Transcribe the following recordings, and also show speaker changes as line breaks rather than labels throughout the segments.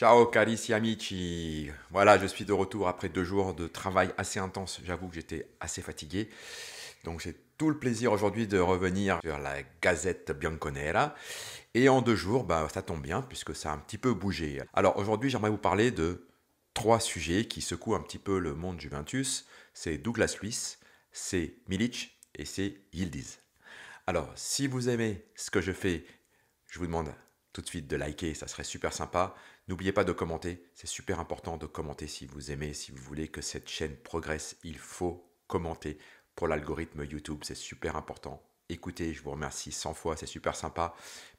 Ciao carissimi amici, voilà je suis de retour après 2 jours de travail assez intense, j'avoue que j'étais assez fatigué, donc j'ai tout le plaisir aujourd'hui de revenir sur la Gazette Bianconera, et en 2 jours, bah, ça tombe bien puisque ça a un petit peu bougé. Alors aujourd'hui j'aimerais vous parler de 3 sujets qui secouent un petit peu le monde Juventus, c'est Douglas Luiz, c'est Milic et c'est Yildiz. Alors si vous aimez ce que je fais, je vous demande tout de suite de liker, ça serait super sympa. N'oubliez pas de commenter, c'est super important de commenter si vous aimez, si vous voulez que cette chaîne progresse, il faut commenter pour l'algorithme YouTube, c'est super important. Écoutez, je vous remercie 100 fois, c'est super sympa,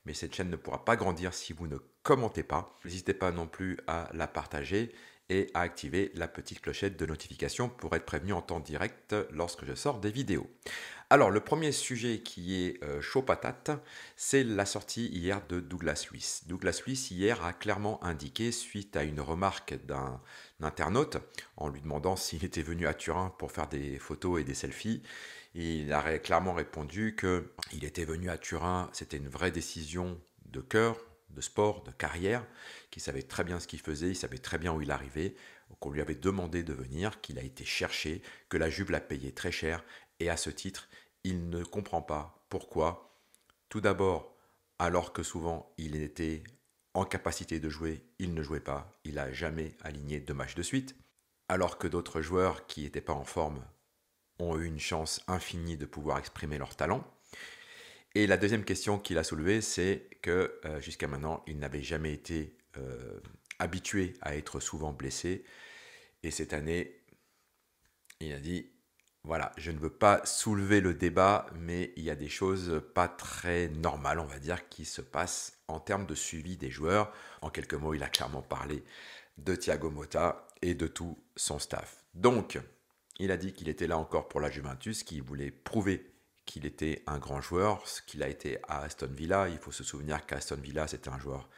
mais cette chaîne ne pourra pas grandir si vous ne commentez pas. N'hésitez pas non plus à la partager et à activer la petite clochette de notification pour être prévenu en temps direct lorsque je sors des vidéos. Alors, le premier sujet qui est chaud patate, c'est la sortie hier de Douglas Luiz. Douglas Luiz, hier, a clairement indiqué, suite à une remarque d'un internaute, en lui demandant s'il était venu à Turin pour faire des photos et des selfies, il a clairement répondu qu'il était venu à Turin, c'était une vraie décision de cœur, de sport, de carrière, qu'il savait très bien ce qu'il faisait, il savait très bien où il arrivait, qu'on lui avait demandé de venir, qu'il a été cherché, que la Juve l'a payé très cher, et à ce titre, il ne comprend pas pourquoi, tout d'abord, alors que souvent il était en capacité de jouer, il ne jouait pas, il n'a jamais aligné 2 matchs de suite, alors que d'autres joueurs qui n'étaient pas en forme ont eu une chance infinie de pouvoir exprimer leur talent. Et la deuxième question qu'il a soulevée, c'est que jusqu'à maintenant, il n'avait jamais été habitué à être souvent blessé. Et cette année, il a dit, voilà, je ne veux pas soulever le débat, mais il y a des choses pas très normales, on va dire, qui se passent en termes de suivi des joueurs. En quelques mots, il a clairement parlé de Thiago Motta et de tout son staff. Donc, il a dit qu'il était là encore pour la Juventus, qu'il voulait prouver qu'il était un grand joueur, ce qu'il a été à Aston Villa. Il faut se souvenir qu'à Aston Villa, c'était un joueur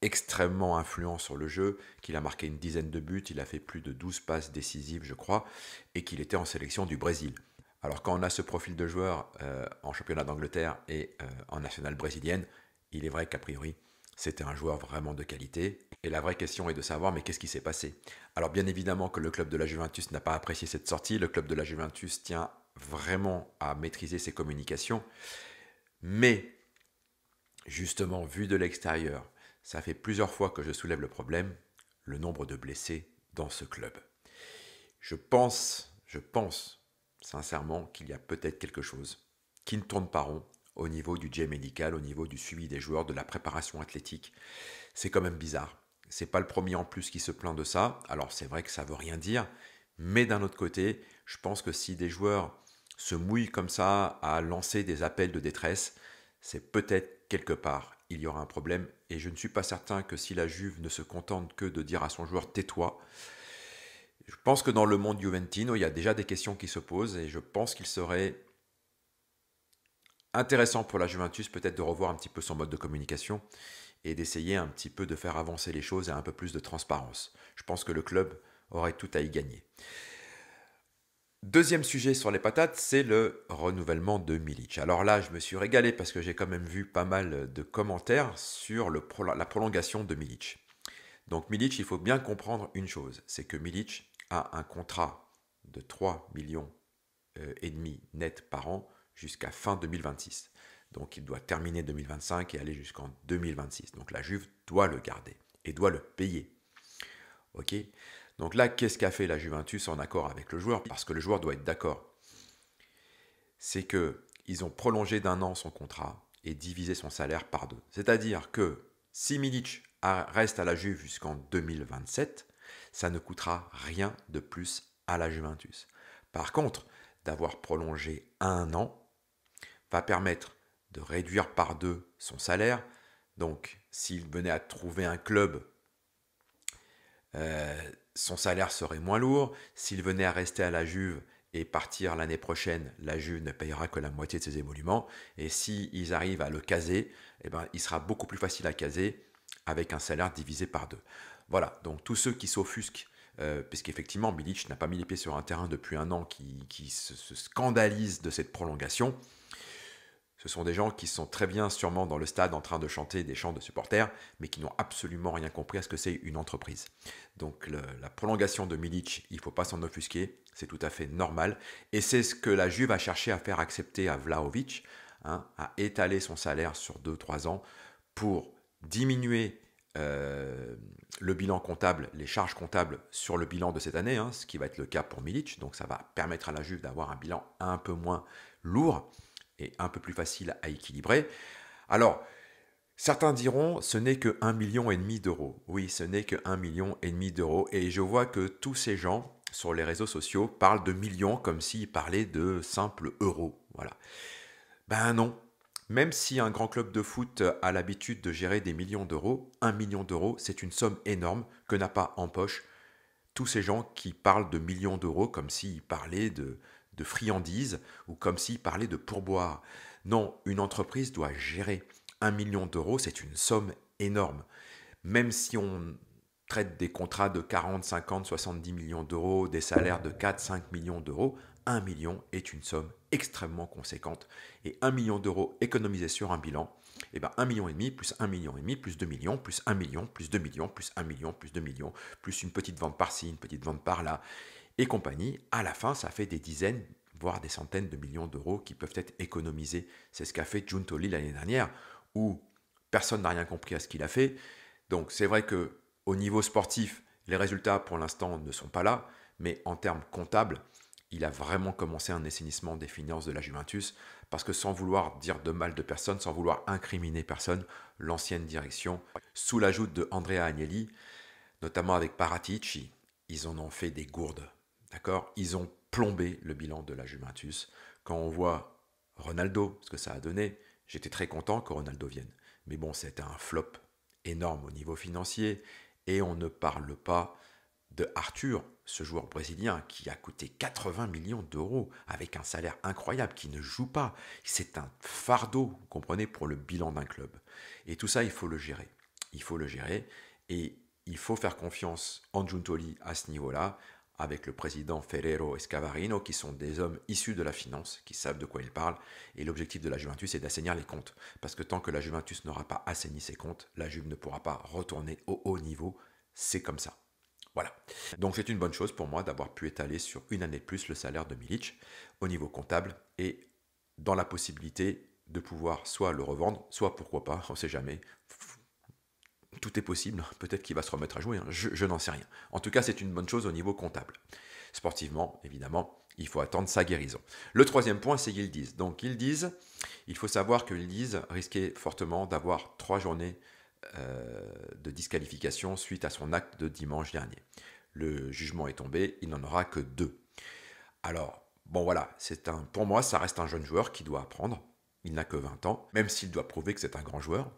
extrêmement influent sur le jeu, qu'il a marqué une dizaine de buts, il a fait plus de 12 passes décisives, je crois, et qu'il était en sélection du Brésil. Alors quand on a ce profil de joueur en championnat d'Angleterre et en nationale brésilienne, il est vrai qu'a priori, c'était un joueur vraiment de qualité. Et la vraie question est de savoir, mais qu'est-ce qui s'est passé? Alors bien évidemment que le club de la Juventus n'a pas apprécié cette sortie, le club de la Juventus tient vraiment à maîtriser ses communications, mais justement, vu de l'extérieur, ça fait plusieurs fois que je soulève le problème, le nombre de blessés dans ce club. Je pense sincèrement qu'il y a peut-être quelque chose qui ne tourne pas rond au niveau du jet médical, au niveau du suivi des joueurs, de la préparation athlétique. C'est quand même bizarre. C'est pas le premier en plus qui se plaint de ça. Alors c'est vrai que ça veut rien dire, mais d'un autre côté, je pense que si des joueurs se mouillent comme ça à lancer des appels de détresse, c'est peut-être quelque part il y aura un problème. Et je ne suis pas certain que si la Juve ne se contente que de dire à son joueur tais-toi, je pense que dans le monde juventino, il y a déjà des questions qui se posent et je pense qu'il serait intéressant pour la Juventus peut-être de revoir un petit peu son mode de communication et d'essayer un petit peu de faire avancer les choses et un peu plus de transparence. Je pense que le club aurait tout à y gagner. Deuxième sujet sur les patates, c'est le renouvellement de Milic. Alors là, je me suis régalé parce que j'ai quand même vu pas mal de commentaires sur la prolongation de Milic. Donc Milic, il faut bien comprendre une chose, c'est que Milic a un contrat de 3 millions et demi net par an jusqu'à fin 2026. Donc il doit terminer 2025 et aller jusqu'en 2026. Donc la Juve doit le garder et doit le payer. Ok. Donc là, qu'est-ce qu'a fait la Juventus en accord avec le joueur? Parce que le joueur doit être d'accord. C'est que ils ont prolongé d'1 an son contrat et divisé son salaire par 2. C'est-à-dire que si Milic reste à la Juve jusqu'en 2027, ça ne coûtera rien de plus à la Juventus. Par contre, d'avoir prolongé 1 an va permettre de réduire par 2 son salaire. Donc, s'il venait à trouver un club, son salaire serait moins lourd. S'il venait à rester à la Juve et partir l'année prochaine, la Juve ne payera que la moitié de ses émoluments. Et s'ils arrivent à le caser, eh ben, il sera beaucoup plus facile à caser avec un salaire divisé par 2. Voilà, donc tous ceux qui s'offusquent, puisqu'effectivement Milic n'a pas mis les pieds sur un terrain depuis 1 an, qui se scandalisent de cette prolongation, Ce sont des gens qui sont très bien sûrement dans le stade en train de chanter des chants de supporters, mais qui n'ont absolument rien compris à ce que c'est une entreprise. Donc la prolongation de Milic, il ne faut pas s'en offusquer, c'est tout à fait normal. Et c'est ce que la Juve a cherché à faire accepter à Vlahovic, hein, à étaler son salaire sur 2-3 ans pour diminuer le bilan comptable, les charges comptables sur le bilan de cette année, hein, ce qui va être le cas pour Milic. Donc ça va permettre à la Juve d'avoir un bilan un peu moins lourd et un peu plus facile à équilibrer. Alors, certains diront, ce n'est que 1,5 million d'euros. Oui, ce n'est que 1,5 million d'euros. Et je vois que tous ces gens sur les réseaux sociaux parlent de millions comme s'ils parlaient de simples euros. Voilà. Ben non. Même si un grand club de foot a l'habitude de gérer des millions d'euros, 1 million d'euros, c'est une somme énorme que n'a pas en poche tous ces gens qui parlent de millions d'euros comme s'ils parlaient de friandises ou comme s'ils parlaient de pourboire. Non, une entreprise doit gérer 1 million d'euros, c'est une somme énorme. Même si on traite des contrats de 40, 50, 70 millions d'euros, des salaires de 4, 5 millions d'euros, 1 million est une somme extrêmement conséquente. Et 1 million d'euros économisés sur un bilan, eh ben 1,5 million plus 1,5 million plus 2 millions plus 1 million plus 2 millions plus 1 million plus 2 millions plus une petite vente par-ci, une petite vente par-là et compagnie, à la fin ça fait des dizaines voire des centaines de millions d'euros qui peuvent être économisés. C'est ce qu'a fait Giuntoli l'année dernière où personne n'a rien compris à ce qu'il a fait. Donc c'est vrai que au niveau sportif, les résultats pour l'instant ne sont pas là, mais en termes comptables, il a vraiment commencé un assainissement des finances de la Juventus, parce que sans vouloir dire de mal de personne, sans vouloir incriminer personne, l'ancienne direction, sous l'ajout de Andrea Agnelli, notamment avec Paratici, ils en ont fait des gourdes. D'accord? Ils ont plombé le bilan de la Juventus. Quand on voit Ronaldo, ce que ça a donné, j'étais très content que Ronaldo vienne. Mais bon, c'était un flop énorme au niveau financier, et on ne parle pas de Arthur, ce joueur brésilien qui a coûté 80 millions d'euros avec un salaire incroyable, qui ne joue pas. C'est un fardeau, vous comprenez, pour le bilan d'un club. Et tout ça, il faut le gérer. Il faut le gérer et il faut faire confiance en Giuntoli à ce niveau-là, avec le président Ferrero et Scavarino, qui sont des hommes issus de la finance, qui savent de quoi ils parlent. Et l'objectif de la Juventus est d'assainir les comptes. Parce que tant que la Juventus n'aura pas assaini ses comptes, la Juve ne pourra pas retourner au haut niveau. C'est comme ça. Voilà. Donc c'est une bonne chose pour moi d'avoir pu étaler sur une année de plus le salaire de Milic au niveau comptable et dans la possibilité de pouvoir soit le revendre, soit pourquoi pas, on ne sait jamais. Tout est possible, peut-être qu'il va se remettre à jouer, hein. Je n'en sais rien. En tout cas, c'est une bonne chose au niveau comptable. Sportivement, évidemment, il faut attendre sa guérison. Le troisième point, c'est Yildiz. Donc Yildiz, il faut savoir que Yildiz risquait fortement d'avoir 3 journées de disqualification suite à son acte de dimanche dernier. Le jugement est tombé, il n'en aura que 2. Alors, bon voilà, pour moi, ça reste un jeune joueur qui doit apprendre. Il n'a que 20 ans, même s'il doit prouver que c'est un grand joueur.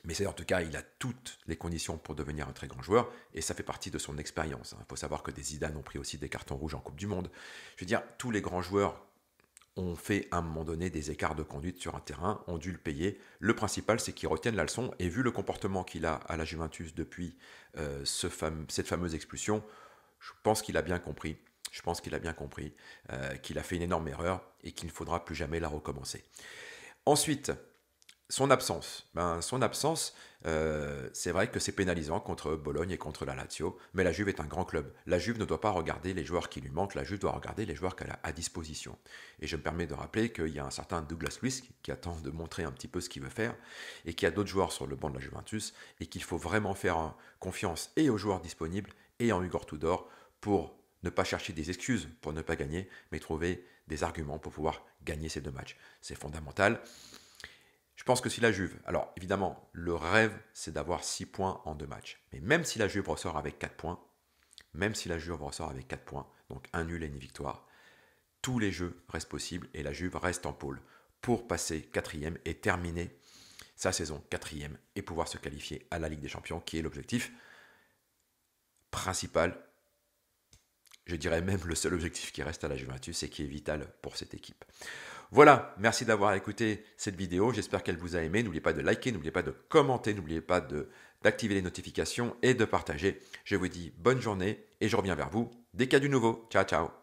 Mais c'est en tout cas, il a toutes les conditions pour devenir un très grand joueur, et ça fait partie de son expérience. Il faut savoir que des Zidane ont pris aussi des cartons rouges en Coupe du Monde. Je veux dire, tous les grands joueurs ont fait à un moment donné des écarts de conduite sur un terrain, ont dû le payer. Le principal, c'est qu'ils retiennent la leçon, et vu le comportement qu'il a à la Juventus depuis cette fameuse expulsion, je pense qu'il a bien compris. Je pense qu'il a bien compris qu'il a fait une énorme erreur et qu'il ne faudra plus jamais la recommencer. Ensuite, son absence, c'est vrai que c'est pénalisant contre Bologne et contre la Lazio, mais la Juve est un grand club. La Juve ne doit pas regarder les joueurs qui lui manquent, la Juve doit regarder les joueurs qu'elle a à disposition. Et je me permets de rappeler qu'il y a un certain Douglas Luiz qui attend de montrer un petit peu ce qu'il veut faire, et qu'il y a d'autres joueurs sur le banc de la Juventus, et qu'il faut vraiment faire confiance et aux joueurs disponibles et en Igor Tudor pour ne pas chercher des excuses pour ne pas gagner, mais trouver des arguments pour pouvoir gagner ces 2 matchs. C'est fondamental. Je pense que si la Juve, alors évidemment, le rêve, c'est d'avoir 6 points en 2 matchs. Mais même si la Juve ressort avec 4 points, donc un nul et une victoire, tous les jeux restent possibles et la Juve reste en pôle pour passer 4e et terminer sa saison 4e et pouvoir se qualifier à la Ligue des Champions, qui est l'objectif principal, je dirais même le seul objectif qui reste à la Juventus et qui est vital pour cette équipe. Voilà, merci d'avoir écouté cette vidéo, j'espère qu'elle vous a aimé. N'oubliez pas de liker, n'oubliez pas de commenter, n'oubliez pas d'activer les notifications et de partager. Je vous dis bonne journée et je reviens vers vous dès qu'il y a du nouveau. Ciao, ciao.